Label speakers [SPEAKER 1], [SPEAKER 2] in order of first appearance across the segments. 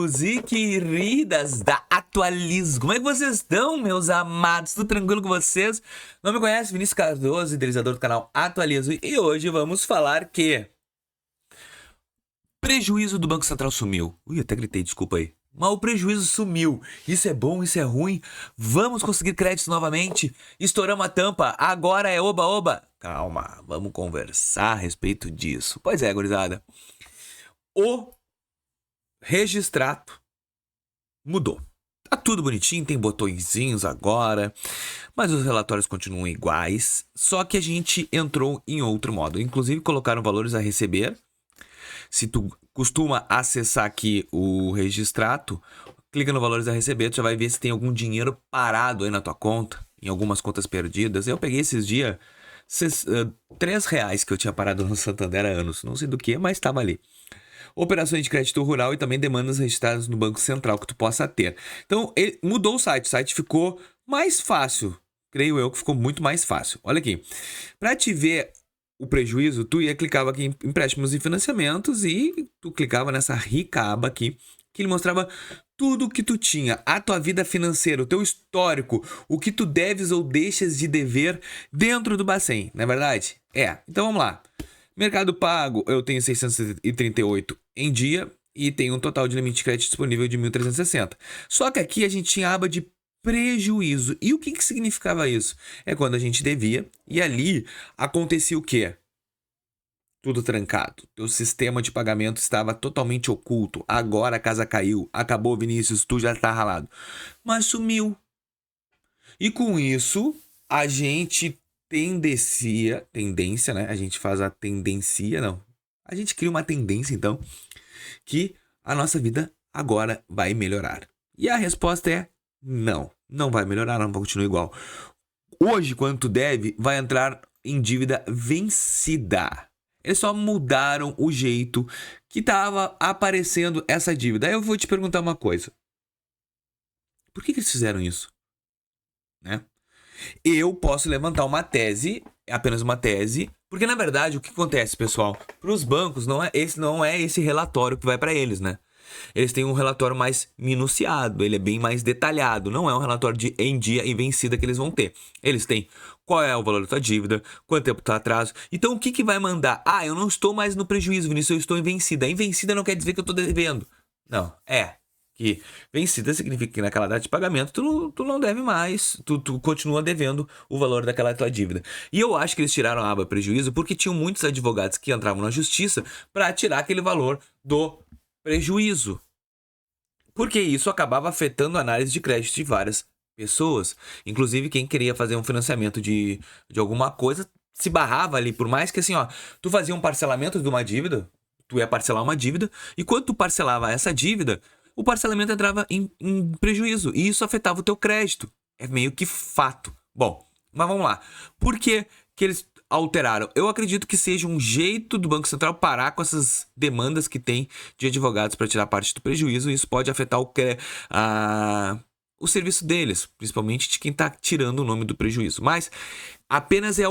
[SPEAKER 1] queridos e queridas da Atualizo. Como é que vocês estão, meus amados? Tudo tranquilo com vocês? Não me conhece? Vinícius Cardoso, idealizador do canal Atualizo. E hoje vamos falar que prejuízo do Banco Central sumiu. Ui, até gritei, desculpa aí. Mas o prejuízo sumiu. Isso é bom, isso é ruim. Vamos conseguir crédito novamente? Estouramos a tampa. Agora é oba-oba. Calma, vamos conversar a respeito disso. Pois é, gurizada. O registrato mudou. Tá tudo bonitinho, tem botõezinhos agora, mas os relatórios continuam iguais, só que a gente entrou em outro modo. Inclusive colocaram valores a receber. Se tu costuma acessar aqui o registrato, clica no valores a receber, tu já vai ver se tem algum dinheiro parado aí na tua conta, em algumas contas perdidas. Eu peguei esses dias R$3 que eu tinha parado no Santander há anos, não sei do que, mas estava ali. Operações de crédito rural e também demandas registradas no Banco Central que tu possa ter. Então, ele mudou o site ficou mais fácil. Creio eu que ficou muito mais fácil. Olha aqui. Para te ver o prejuízo, tu clicava aqui em empréstimos e financiamentos e tu clicava nessa rica aba aqui, que ele mostrava tudo que tu tinha, a tua vida financeira, o teu histórico, o que tu deves ou deixas de dever dentro do Bacen, não é verdade? Então vamos lá. Mercado Pago, eu tenho 638 em dia e tenho um total de limite de crédito disponível de 1.360. Só que aqui a gente tinha a aba de prejuízo. E o que significava isso? É quando a gente devia e ali acontecia o quê? Tudo trancado. Teu sistema de pagamento estava totalmente oculto. Agora a casa caiu. Acabou, Vinícius, tu já tá ralado. Mas sumiu. E com isso, a gente tendência, né? A gente faz a tendência, não. A gente cria uma tendência, então, que a nossa vida agora vai melhorar. E a resposta é não. Não vai melhorar, não vai continuar igual. Hoje, quando tu deve, vai entrar em dívida vencida. Eles só mudaram o jeito que estava aparecendo essa dívida. Aí eu vou te perguntar uma coisa. Por que eles fizeram isso? Né? Eu posso levantar uma tese, apenas uma tese, porque na verdade o que acontece, pessoal, para os bancos não é esse relatório que vai para eles, né? Eles têm um relatório mais minuciado, ele é bem mais detalhado, não é um relatório de em dia e vencida que eles vão ter. Eles têm qual é o valor da tua dívida, quanto tempo tu tá atraso. Então o que vai mandar? Eu não estou mais no prejuízo, Vinícius, eu estou em vencida. Em vencida não quer dizer que eu estou devendo. Não, que vencida significa que naquela data de pagamento tu não deve mais, tu continua devendo o valor daquela tua dívida. E eu acho que eles tiraram a aba prejuízo porque tinham muitos advogados que entravam na justiça para tirar aquele valor do prejuízo. Porque isso acabava afetando a análise de crédito de várias pessoas. Inclusive quem queria fazer um financiamento de alguma coisa se barrava ali, por mais que assim, tu fazia um parcelamento de uma dívida, tu ia parcelar uma dívida, e quando tu parcelava essa dívida, o parcelamento entrava em prejuízo e isso afetava o teu crédito. É meio que fato. Bom, mas vamos lá. Por que eles alteraram? Eu acredito que seja um jeito do Banco Central parar com essas demandas que tem de advogados para tirar parte do prejuízo. E isso pode afetar o serviço deles, principalmente de quem está tirando o nome do prejuízo. Mas apenas é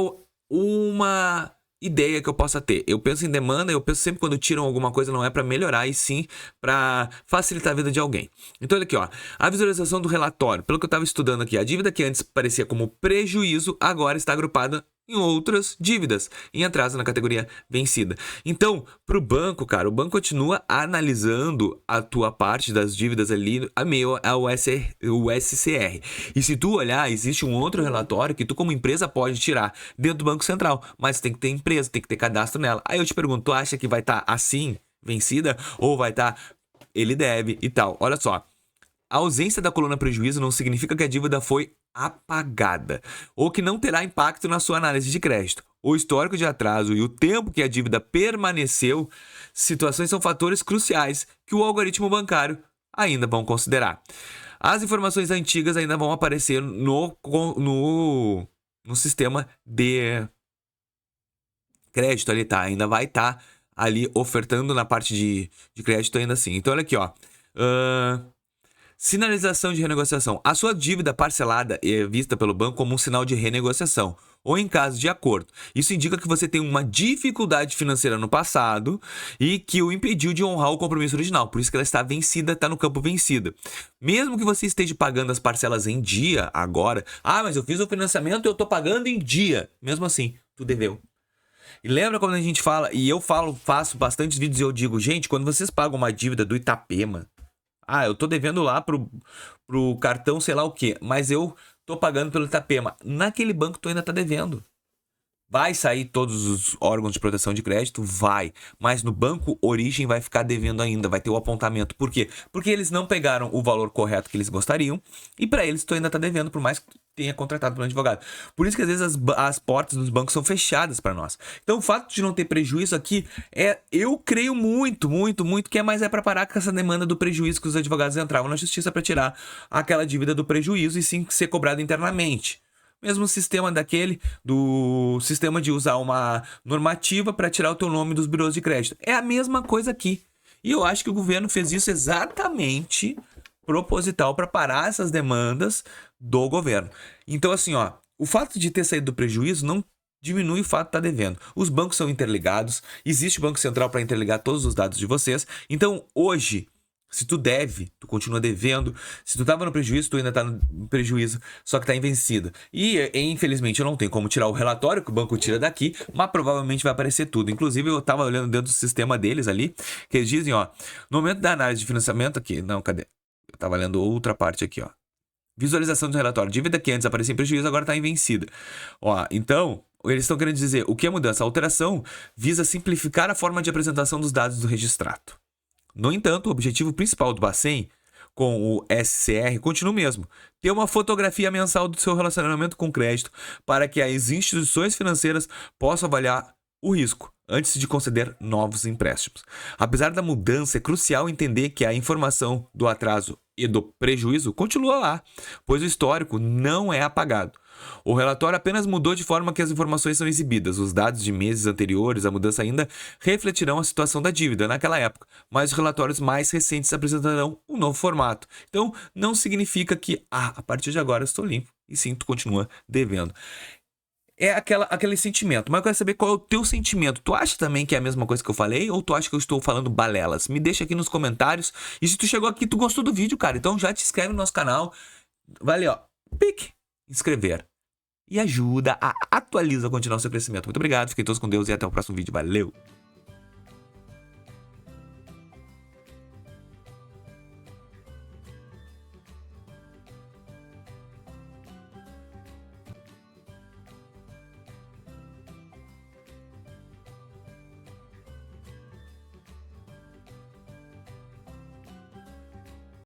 [SPEAKER 1] uma ideia que eu possa ter. Eu penso em demanda, eu penso sempre quando tiram alguma coisa não é para melhorar, e sim para facilitar a vida de alguém. Então olha aqui, a visualização do relatório. Pelo que eu estava estudando aqui, a dívida que antes parecia como prejuízo, agora está agrupada em outras dívidas, em atraso na categoria vencida. Então, para o banco, cara, o banco continua analisando a tua parte das dívidas ali a meio ao SCR. E se tu olhar, existe um outro relatório que tu como empresa pode tirar dentro do Banco Central, mas tem que ter empresa, tem que ter cadastro nela. Aí eu te pergunto, tu acha que vai estar assim, vencida, ou vai estar ele deve e tal? Olha só. A ausência da coluna prejuízo não significa que a dívida foi apagada ou que não terá impacto na sua análise de crédito. O histórico de atraso e o tempo que a dívida permaneceu, situações são fatores cruciais que o algoritmo bancário ainda vão considerar. As informações antigas ainda vão aparecer no sistema de crédito ali, tá? Ainda vai estar ali ofertando na parte de crédito ainda assim. Então olha aqui, sinalização de renegociação. A sua dívida parcelada é vista pelo banco como um sinal de renegociação. ou em caso de acordo. Isso indica que você tem uma dificuldade financeira no passado e que o impediu de honrar o compromisso original. Por isso que ela está vencida, está no campo vencida. Mesmo que você esteja pagando as parcelas em dia agora, mas eu fiz o financiamento e eu estou pagando em dia. Mesmo assim, tu deveu. E lembra quando a gente fala, e eu faço bastantes vídeos e eu digo, gente, quando vocês pagam uma dívida do Itapema, eu tô devendo lá pro cartão sei lá o quê, mas eu tô pagando pelo Itapema. Naquele banco tu ainda tá devendo. Vai sair todos os órgãos de proteção de crédito? Vai. Mas no banco origem vai ficar devendo ainda, vai ter o apontamento. Por quê? Porque eles não pegaram o valor correto que eles gostariam e para eles tu ainda tá devendo, por mais que tu tenha contratado um advogado. Por isso que às vezes as portas dos bancos são fechadas para nós. Então o fato de não ter prejuízo aqui eu creio muito que é para parar com essa demanda do prejuízo que os advogados entravam na justiça para tirar aquela dívida do prejuízo e sim ser cobrado internamente. Mesmo sistema do sistema de usar uma normativa para tirar o teu nome dos birôs de crédito. É a mesma coisa aqui. E eu acho que o governo fez isso exatamente proposital para parar essas demandas do governo. Então, assim, o fato de ter saído do prejuízo não diminui o fato de estar devendo. Os bancos são interligados, existe o Banco Central para interligar todos os dados de vocês. Então, hoje, se tu deve, tu continua devendo. Se tu tava no prejuízo, tu ainda tá no prejuízo, só que tá invencido. E, infelizmente, eu não tenho como tirar o relatório que o banco tira daqui, mas provavelmente vai aparecer tudo. Inclusive, eu tava olhando dentro do sistema deles ali, que eles dizem, no momento da análise de financiamento aqui, não, cadê? Eu tava lendo outra parte aqui, Visualização do relatório. Dívida que antes aparecia em prejuízo, agora tá invencida. Então, eles estão querendo dizer, o que é mudança? A alteração visa simplificar a forma de apresentação dos dados do registrado. No entanto, o objetivo principal do Bacen com o SCR continua o mesmo: ter uma fotografia mensal do seu relacionamento com crédito para que as instituições financeiras possam avaliar o risco antes de conceder novos empréstimos. Apesar da mudança, é crucial entender que a informação do atraso e do prejuízo continua lá, pois o histórico não é apagado. O relatório apenas mudou de forma que as informações são exibidas. Os dados de meses anteriores à mudança ainda refletirão a situação da dívida naquela época, mas os relatórios mais recentes apresentarão um novo formato. Então, não significa que, a partir de agora eu estou limpo, e sim, tu continua devendo. É aquele sentimento, mas eu quero saber qual é o teu sentimento. Tu acha também que é a mesma coisa que eu falei, ou tu acha que eu estou falando balelas? Me deixa aqui nos comentários. E se tu chegou aqui, tu gostou do vídeo, cara, então já te inscreve no nosso canal. Vale, pique, inscrever. E ajuda a atualizar, continuar o seu crescimento. Muito obrigado, fiquem todos com Deus e até o próximo vídeo. Valeu!